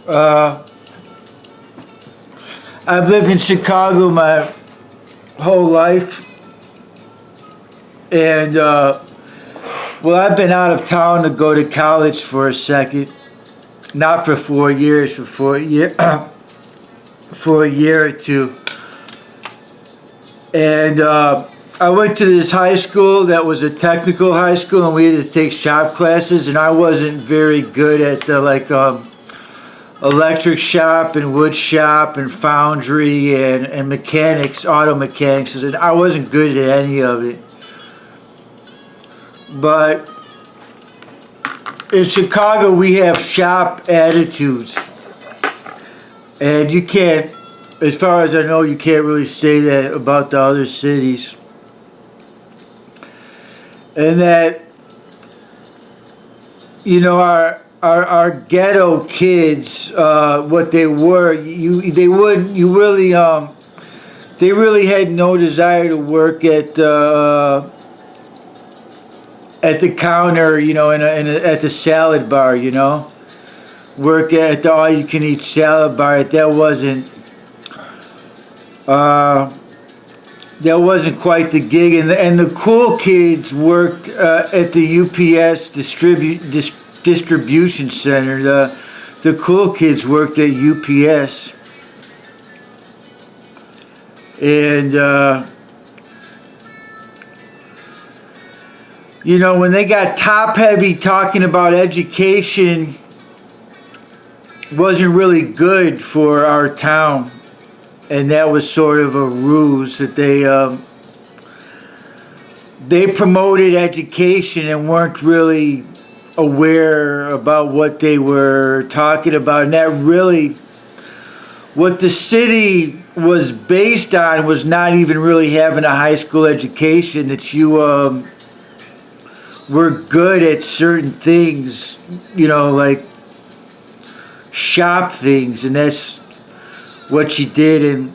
Uh, I've lived in Chicago my whole life, and well, I've been out of town to go to college for a second, not for 4 years, for 4 year, for a year or two, and I went to this high school that was a technical high school, and we had to take shop classes, and I wasn't very good at the electric shop and wood shop and foundry and mechanics, auto mechanics, and I wasn't good at any of it. But in Chicago we have shop attitudes, and you can't, as far as I know, you can't really say that about the other cities. And that, you know, our ghetto kids, what they were, they really had no desire to work at the counter, you know, at the salad bar, you know, work at the all-you-can-eat salad bar. That wasn't quite the gig, and the cool kids worked at the UPS distribution center. The cool kids worked at UPS, and you know, when they got top heavy talking about education, wasn't really good for our town. And that was sort of a ruse that they promoted education and weren't really aware about what they were talking about. And that really, what the city was based on was not even really having a high school education, that you were good at certain things, you know, like shop things, and that's what she did. And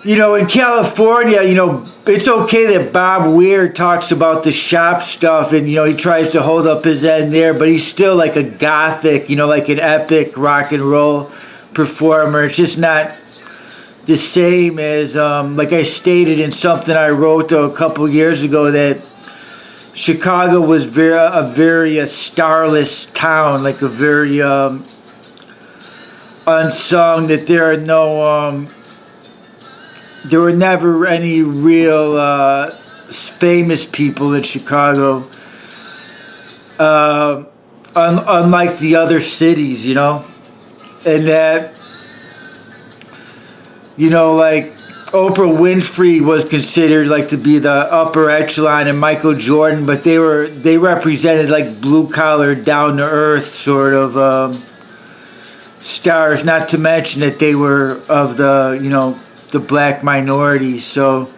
you know, in California, you know, it's okay that Bob Weir talks about the shop stuff, and you know, he tries to hold up his end there, but he's still like a gothic, you know, like an epic rock and roll performer. It's just not the same as like I stated in something I wrote a couple years ago, that Chicago was a very starless town, like a very unsung, that there were never any real famous people in Chicago, unlike the other cities, you know. And that, you know, like Oprah Winfrey was considered like to be the upper echelon, and Michael Jordan, but they represented like blue collar, down to earth sort of stars, not to mention that they were of the, you know, the black minority. So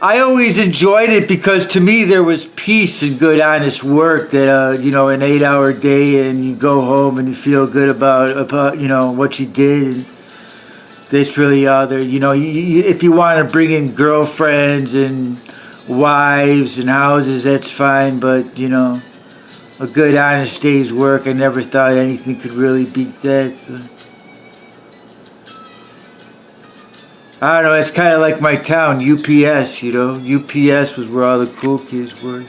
I always enjoyed it, because to me there was peace and good honest work, that you know, an 8-hour day, and you go home and you feel good about you know, what you did. And that's really other, you know, if you want to bring in girlfriends and wives and houses, that's fine, but you know, a good honest day's work, I never thought anything could really beat that. I don't know, it's kind of like my town, UPS, you know. UPS was where all the cool kids were.